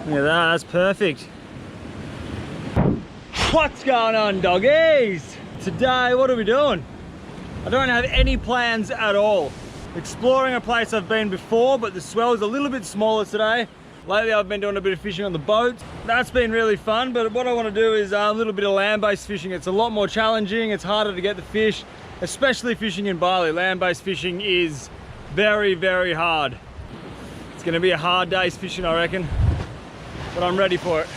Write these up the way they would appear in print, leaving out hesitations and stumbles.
Look at that, that's perfect. What's going on, doggies? Today, what are we doing? I don't have any plans at all. Exploring a place I've been before, but the swell's a little bit smaller today. Lately I've been doing a bit of fishing on the boat. That's been really fun, but what I want to do is a little bit of land-based fishing. It's a lot more challenging, it's harder to get the fish, especially fishing in Bali. Land-based fishing is very, very hard. It's going to be a hard day's fishing, I reckon, but I'm ready for it.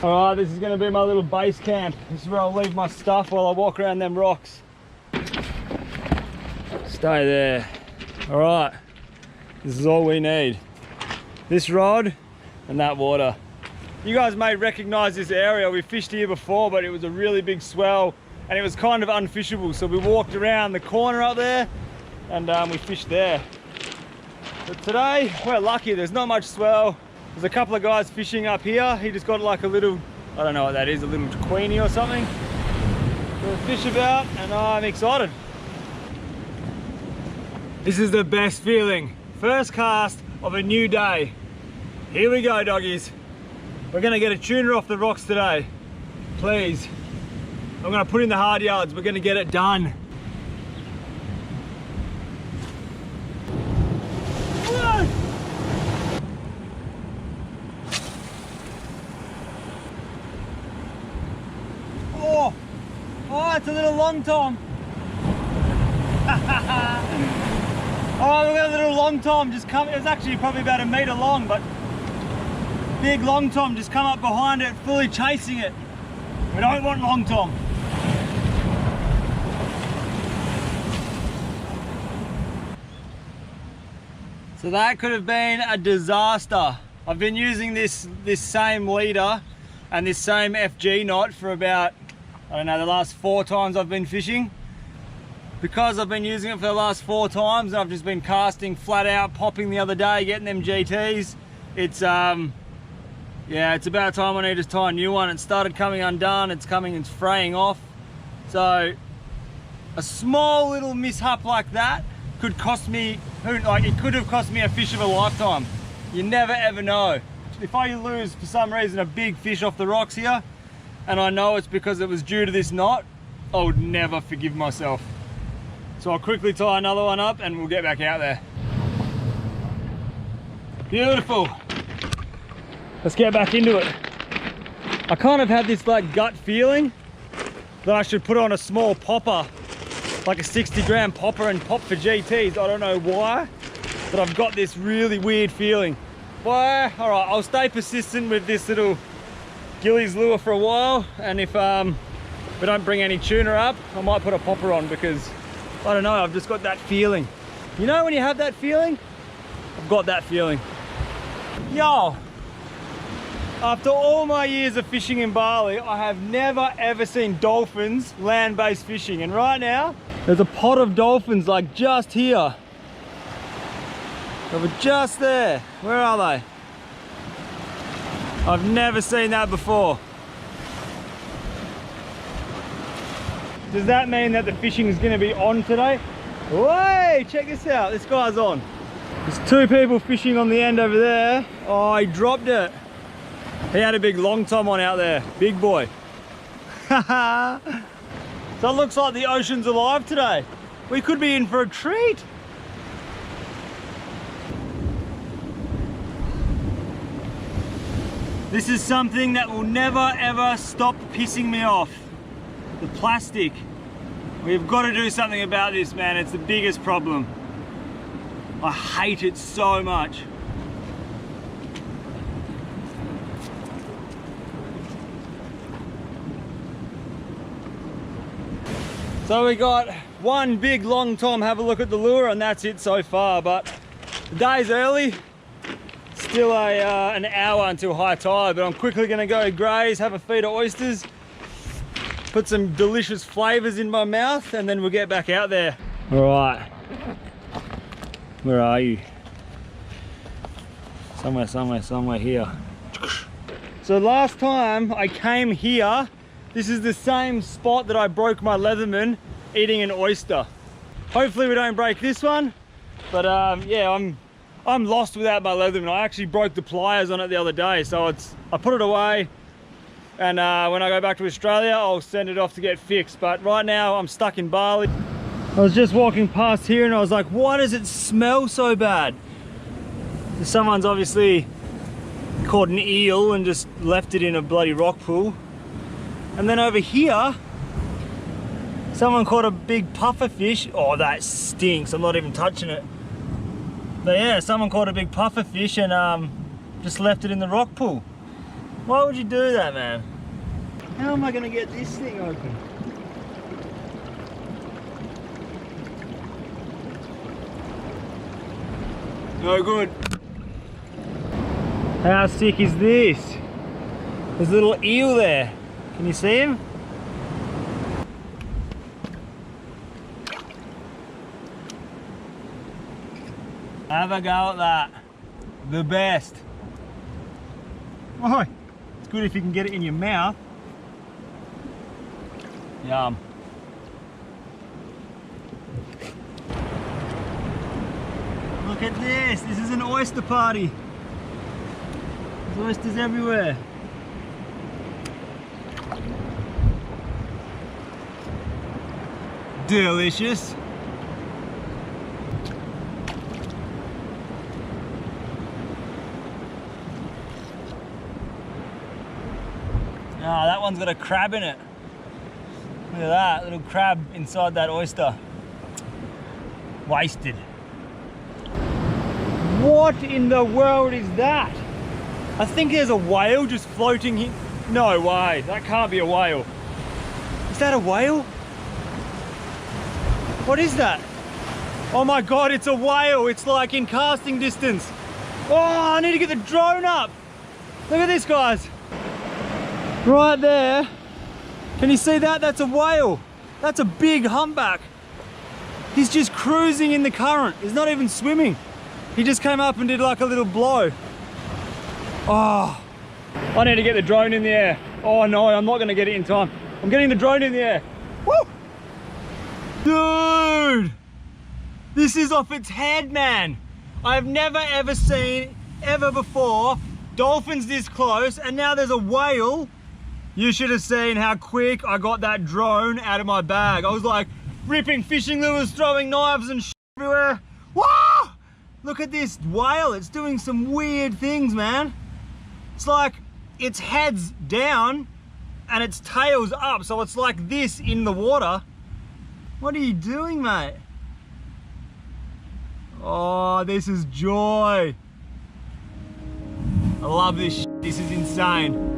All right, this is going to be my little base camp. This is where I'll leave my stuff while I walk around them rocks. Stay there. All right, this is all we need. This rod and that water. You guys may recognize this area. We fished here before, but it was a really big swell and it was kind of unfishable. So we walked around the corner up there and we fished there. But today, we're lucky. There's not much swell. There's a couple of guys fishing up here. He just got like a little, I don't know what that is, a little queenie or something to fish about, and I'm excited. This is the best feeling. First cast of a new day. Here we go, doggies. We're gonna get a tuna off the rocks today. Please. I'm gonna put in the hard yards. We're gonna get it done. Oh, it's a little long tom. Oh, we've got a little long tom just come. It's actually probably about 1 meter long, but big long tom just come up behind it, fully chasing it. We don't want long tom. So that could have been a disaster. I've been using this same leader and this same FG knot for about, I don't know, the last 4 times I've been fishing. Because I've been using it for the last 4 times and I've just been casting flat out, popping the other day, getting them GTs, it's yeah, it's about time I need to tie a new one. It started coming undone, it's fraying off. So a small little mishap like that could cost me, it could have cost me a fish of a lifetime. You never ever know. If I lose for some reason a big fish off the rocks here, and I know it's because it was due to this knot, I would never forgive myself. So I'll quickly tie another one up and we'll get back out there. Beautiful. Let's get back into it. I kind of had this like gut feeling that I should put on a small popper, like a 60-gram popper, and pop for GTs. I don't know why, but I've got this really weird feeling. Well, all right, I'll stay persistent with this little Gillies lure for a while, and if we don't bring any tuna up, I might put a popper on, because I don't know, I've just got that feeling. You know when you have that feeling? I've got that feeling. Yo, after all my years of fishing in Bali, I have never ever seen dolphins land-based fishing, and right now there's a pod of dolphins like just here. They were just there. Where are they? I've never seen that before. Does that mean that the fishing is going to be on today? Wait, check this out. This guy's on. There's 2 people fishing on the end over there. Oh, he dropped it. He had a big long tom on out there. Big boy. So it looks like the ocean's alive today. We could be in for a treat. This is something that will never ever stop pissing me off. The plastic. We've got to do something about this, man. It's the biggest problem. I hate it so much. So we got one big long tom. Have a look at the lure, and that's it so far. But the day's early. Still an hour until high tide, but I'm quickly going to go graze, have a feed of oysters, put some delicious flavors in my mouth, and then we'll get back out there. All right, where are you? Somewhere here. So last time I came here, this is the same spot that I broke my Leatherman eating an oyster. Hopefully we don't break this one, but yeah, I'm lost without my Leatherman. I actually broke the pliers on it the other day, so I put it away, and when I go back to Australia, I'll send it off to get fixed. But right now, I'm stuck in Bali. I was just walking past here and I was like, why does it smell so bad? Someone's obviously caught an eel and just left it in a bloody rock pool. And then over here, someone caught a big puffer fish. Oh, that stinks. I'm not even touching it. But yeah, someone caught a big puffer fish and just left it in the rock pool. Why would you do that, man? How am I gonna get this thing open? No good. How sick is this? There's a little eel there. Can you see him? Have a go at that. The best. Oh, it's good if you can get it in your mouth. Yum. Look at this. This is an oyster party. There's oysters everywhere. Delicious. Ah, that one's got a crab in it. Look at that, little crab inside that oyster. Wasted. What in the world is that? I think there's a whale just floating here. No way, that can't be a whale. Is that a whale? What is that? Oh my God, it's a whale. It's like in casting distance. Oh, I need to get the drone up. Look at this, guys. Right there. Can you see that? That's a whale. That's a big humpback. He's just cruising in the current. He's not even swimming. He just came up and did like a little blow. Oh, I need to get the drone in the air. Oh no, I'm not gonna get it in time. I'm getting the drone in the air. Woo! Dude, this is off its head, man. I've never ever seen, ever before, dolphins this close, and now there's a whale. You should have seen how quick I got that drone out of my bag. I was like ripping fishing lures, throwing knives and shit everywhere. Whoa! Look at this whale, it's doing some weird things, man. It's like its head's down and its tail's up, so it's like this in the water. What are you doing, mate? Oh, this is joy. I love this shit. This is insane.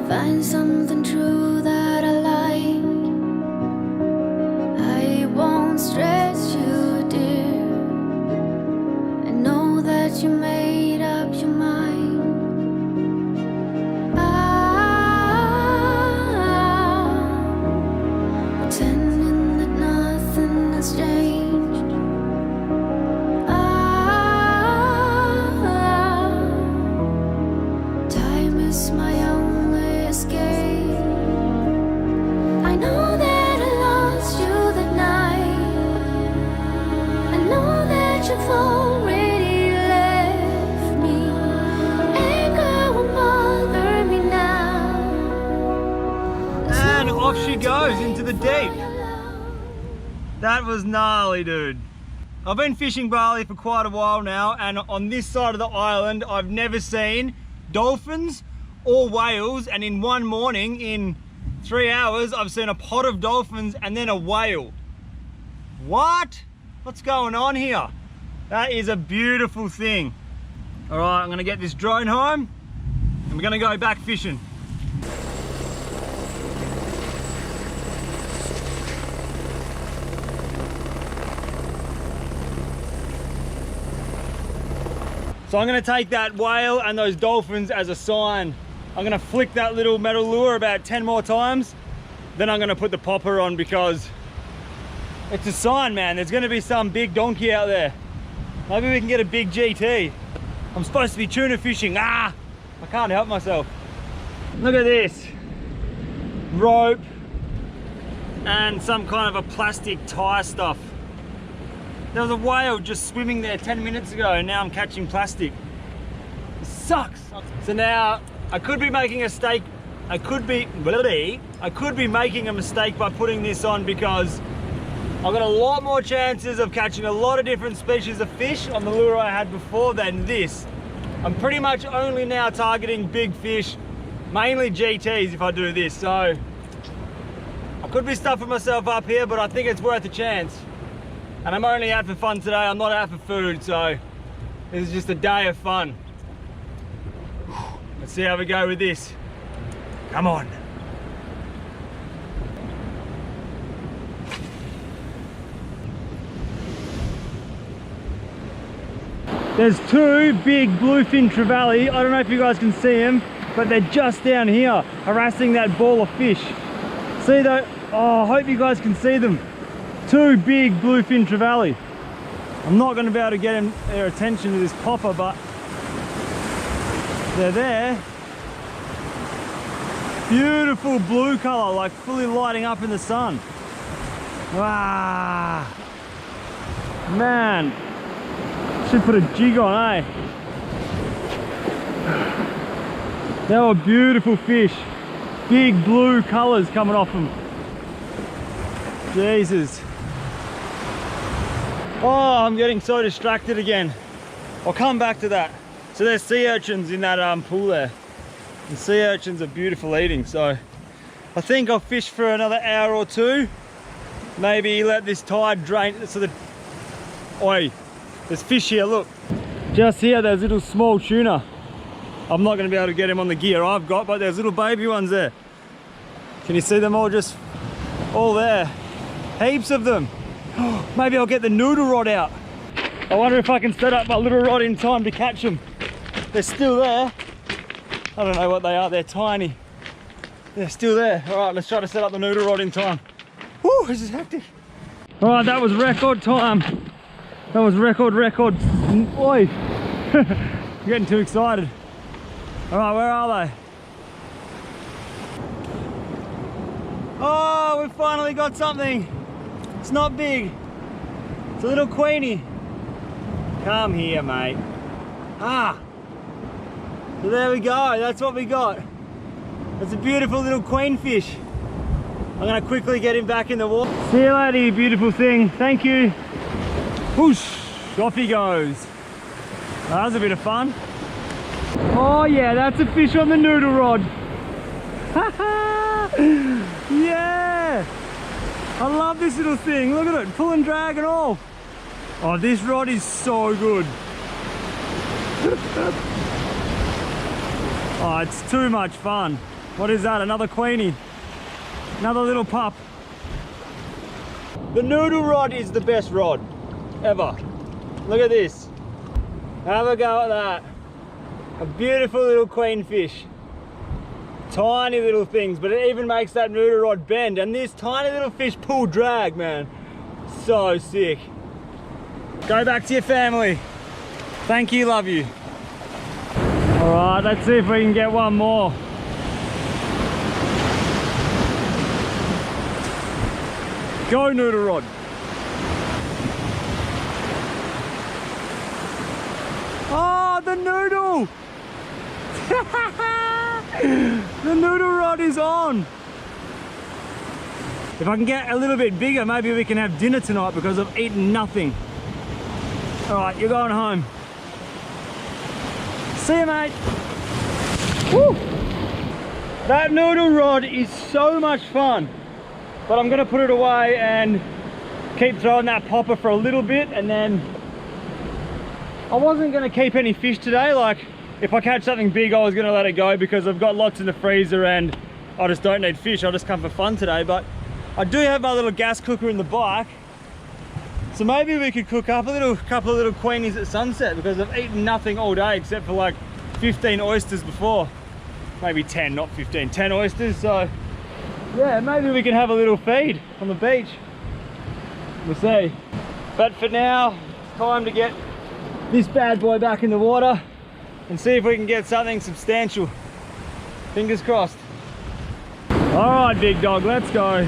Find something true that I like. I won't stress you, dear. I know that you made up your mind. Pretending that nothing has changed. Time is my only escape. I know that I lost you that night. I know that you've already left me. Anger won't bother me now. And off she goes into the deep. That was gnarly, dude. I've been fishing Bali for quite a while now, and on this side of the island I've never seen dolphins or whales, and in one morning, in 3 hours, I've seen a pod of dolphins and then a whale. What? What's going on here? That is a beautiful thing. All right, I'm gonna get this drone home and we're gonna go back fishing. So I'm gonna take that whale and those dolphins as a sign. I'm gonna flick that little metal lure about 10 more times. Then I'm gonna put the popper on, because It's a sign, man. There's gonna be some big donkey out there. Maybe we can get a big GT. I'm supposed to be tuna fishing. Ah, I can't help myself. Look at this. Rope and some kind of a plastic tie stuff. There was a whale just swimming there 10 minutes ago and now I'm catching plastic. It sucks. So now I could be making a mistake. I could be making a mistake by putting this on because I've got a lot more chances of catching a lot of different species of fish on the lure I had before than this. I'm pretty much only now targeting big fish, mainly GTs if I do this. So I could be stuffing myself up here, but I think it's worth a chance. And I'm only out for fun today. I'm not out for food, so this is just a day of fun. Let's see how we go with this. Come on. There's two big bluefin trevally. I don't know if you guys can see them, but they're just down here harassing that ball of fish. See that? Oh, I hope you guys can see them. Two big bluefin trevally. I'm not going to be able to get their attention to this popper, but they're there. Beautiful blue color, like fully lighting up in the sun. Wow. Man. Should put a jig on, eh? They were beautiful fish. Big blue colors coming off them. Jesus. Oh, I'm getting so distracted again. I'll come back to that. So there's sea urchins in that pool there. And sea urchins are beautiful eating, so I think I'll fish for another hour or two. Maybe let this tide drain so that... Oi, there's fish here, look. Just here, there's little small tuna. I'm not going to be able to get him on the gear I've got, but there's little baby ones there. Can you see them all just all there? Heaps of them. Maybe I'll get the noodle rod out. I wonder if I can set up my little rod in time to catch them. They're still there. I don't know what they are, they're tiny. They're still there. All right, let's try to set up the noodle rod in time. Woo, this is hectic. All right, that was record time. That was record. Oi, I'm getting too excited. All right, where are they? Oh, we've finally got something. It's not big. It's a little queenie. Come here, mate. Ah. So there we go, that's what we got. It's a beautiful little queenfish. I'm gonna quickly get him back in the water. See you later, you beautiful thing. Thank you. Whoosh, off he goes. That was a bit of fun. Oh yeah, that's a fish on the noodle rod. Yeah! I love this little thing, look at it, pull and drag and all. Oh, this rod is so good. Oh, it's too much fun. What is that, another queenie? Another little pup. The noodle rod is the best rod ever. Look at this. Have a go at that. A beautiful little queenfish. Tiny little things, but it even makes that noodle rod bend. And this tiny little fish pull drag, man. So sick. Go back to your family. Thank you, love you. All right, let's see if we can get one more. Go, noodle rod. Oh, the noodle! The noodle rod is on. If I can get a little bit bigger, maybe we can have dinner tonight because I've eaten nothing. All right, you're going home. See you, mate. Woo! That noodle rod is so much fun, but I'm gonna put it away and keep throwing that popper for a little bit, and then I wasn't gonna keep any fish today. Like, if I catch something big, I was gonna let it go because I've got lots in the freezer and I just don't need fish. I'll just come for fun today, but I do have my little gas cooker in the bike. So maybe we could cook up a couple of little queenies at sunset because I've eaten nothing all day except for like 15 oysters before. Maybe 10, not 15, 10 oysters. So yeah, maybe we can have a little feed on the beach. We'll see. But for now, it's time to get this bad boy back in the water and see if we can get something substantial. Fingers crossed. All right, big dog, let's go.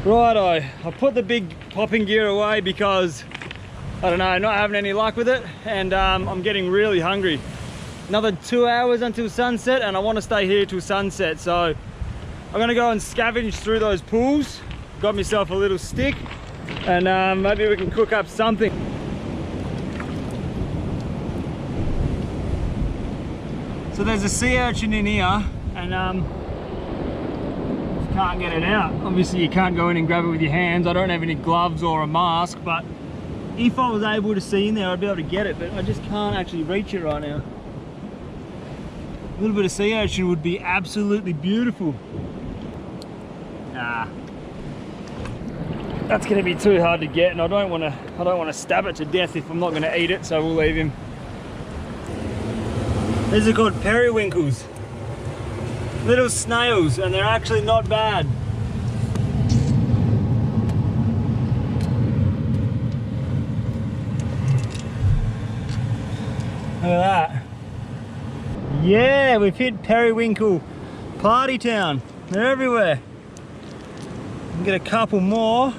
Righto, I put the big popping gear away because, I don't know, not having any luck with it, and I'm getting really hungry. Another 2 hours until sunset, and I want to stay here till sunset, so I'm gonna go and scavenge through those pools. Got myself a little stick, and maybe we can cook up something. So there's a sea urchin in here, and can't get it out. Obviously you can't go in and grab it with your hands. I don't have any gloves or a mask, but if I was able to see in there, I'd be able to get it, but I just can't actually reach it right now. A little bit of sea urchin would be absolutely beautiful. Nah, that's going to be too hard to get, and I don't want to stab it to death if I'm not going to eat it, so we'll leave him. These are called periwinkles. Little snails, and they're actually not bad. Look at that. Yeah, we've hit periwinkle party town. They're everywhere. We can get a couple more.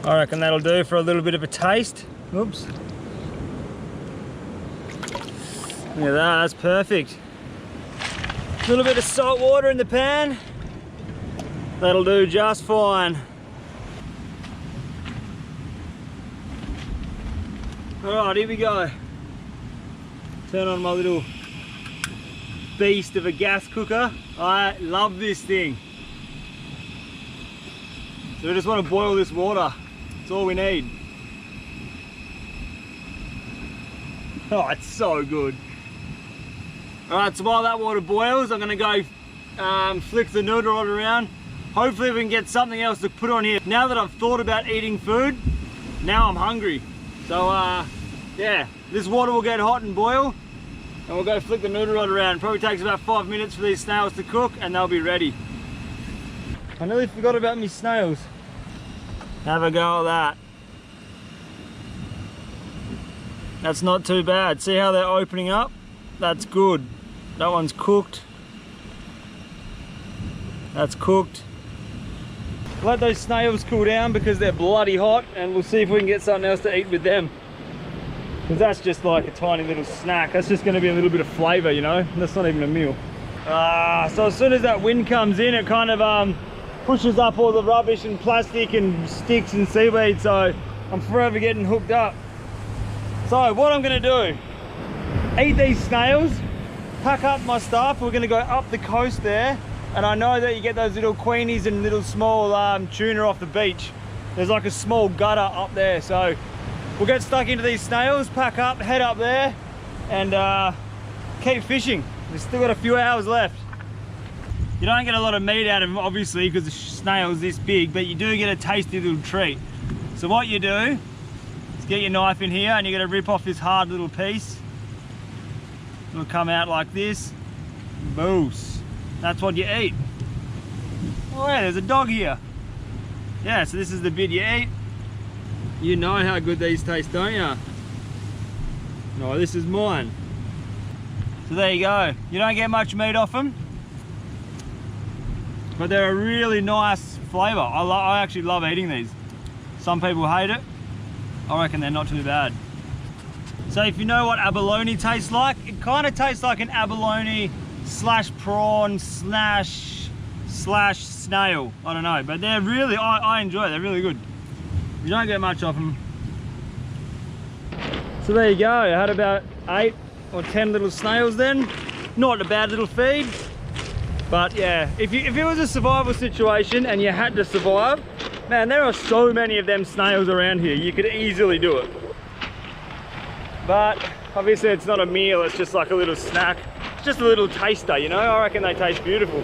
I reckon that'll do for a little bit of a taste. Oops. Look at that, that's perfect. A little bit of salt water in the pan. That'll do just fine. Alright, here we go. Turn on my little beast of a gas cooker. I love this thing. So we just want to boil this water. That's all we need. Oh, it's so good. Alright, so while that water boils, I'm going to go flick the noodle rod around. Hopefully we can get something else to put on here. Now that I've thought about eating food, now I'm hungry. So yeah, this water will get hot and boil, and we'll go flick the noodle rod around. Probably takes about 5 minutes for these snails to cook, and they'll be ready. I nearly forgot about me snails. Have a go at that. That's not too bad. See how they're opening up? That's good. That one's cooked. That's cooked. Let those snails cool down because they're bloody hot, and we'll see if we can get something else to eat with them. Because that's just like a tiny little snack. That's just going to be a little bit of flavour, you know? That's not even a meal. So as soon as that wind comes in, it kind of pushes up all the rubbish and plastic and sticks and seaweed, so I'm forever getting hooked up. So what I'm going to do, eat these snails, pack up my stuff. We're going to go up the coast there, and I know that you get those little queenies and little small tuna off the beach. There's like a small gutter up there, so we'll get stuck into these snails, pack up, head up there, and keep fishing. We've still got a few hours left. You don't get a lot of meat out of them, obviously, because the snail's this big, but you do get a tasty little treat. So what you do is get your knife in here, and you're going to rip off this hard little piece. It'll come out like this. Boos. That's what you eat. Oh yeah, there's a dog here. Yeah, so this is the bit you eat. You know how good these taste, don't you? No, this is mine. So there you go. You don't get much meat off them, but they're a really nice flavour. I actually love eating these. Some people hate it. I reckon they're not too bad. So if you know what abalone tastes like, it kind of tastes like an abalone slash prawn slash snail. I don't know, but they're really, I enjoy it. They're really good. You don't get much of them. So there you go. I had about 8 or 10 little snails then. Not a bad little feed. But yeah, if it was a survival situation and you had to survive, man, there are so many of them snails around here. You could easily do it. But obviously it's not a meal, it's just like a little snack. It's just a little taster, you know? I reckon they taste beautiful.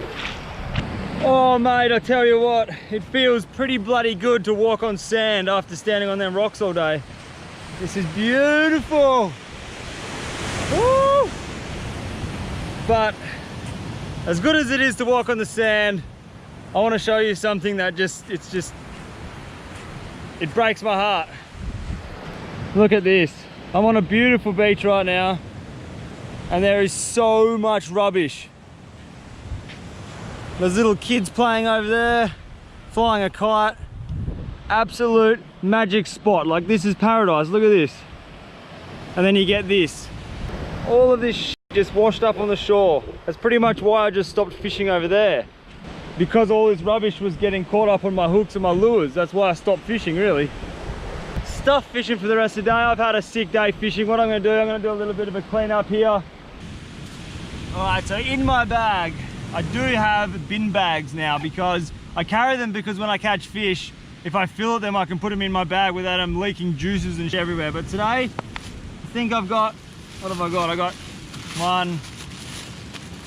Oh mate, I tell you what, it feels pretty bloody good to walk on sand after standing on them rocks all day. This is beautiful. Woo! But as good as it is to walk on the sand, I want to show you something that it breaks my heart. Look at this. I'm on a beautiful beach right now, and there is so much rubbish. There's little kids playing over there, flying a kite. Absolute magic spot. Like, this is paradise. Look at this. And then you get this. All of this shit just washed up on the shore. That's pretty much why I just stopped fishing over there. Because all this rubbish was getting caught up on my hooks and my lures. That's why I stopped fishing, really. Stuff fishing for the rest of the day. I've had a sick day fishing. What I'm going to do, I'm going to do a little bit of a clean up here. Alright, so in my bag, I do have bin bags now, because I carry them because when I catch fish, if I fill them, I can put them in my bag without them leaking juices and shit everywhere. But today, I think I've got, what have I got? I got one,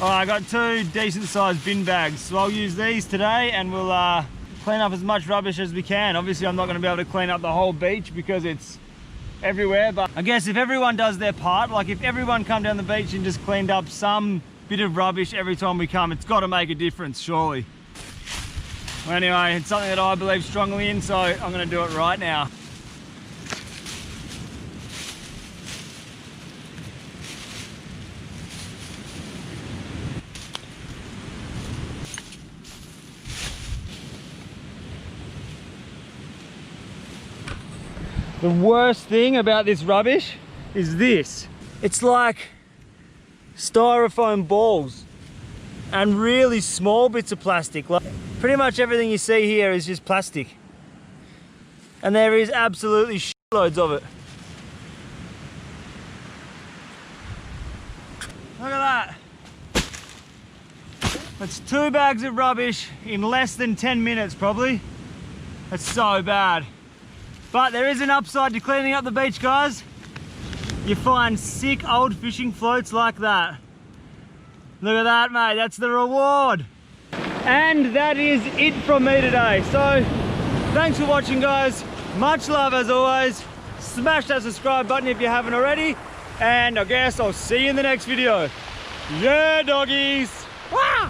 I got 2 decent sized bin bags. So I'll use these today, and we'll clean up as much rubbish as we can. Obviously, I'm not going to be able to clean up the whole beach because it's everywhere, but I guess if everyone does their part, like if everyone come down the beach and just cleaned up some bit of rubbish every time we come, it's got to make a difference, surely. Well, anyway, it's something that I believe strongly in, so I'm going to do it right now. The worst thing about this rubbish is this. It's like styrofoam balls and really small bits of plastic. Like, pretty much everything you see here is just plastic. And there is absolutely shitloads of it. Look at that. That's 2 bags of rubbish in less than 10 minutes probably. That's so bad. But there is an upside to cleaning up the beach, guys. You find sick old fishing floats like that. Look at that, mate, that's the reward. And that is it from me today. So, thanks for watching, guys. Much love as always. Smash that subscribe button if you haven't already. And I guess I'll see you in the next video. Yeah, doggies. Wah!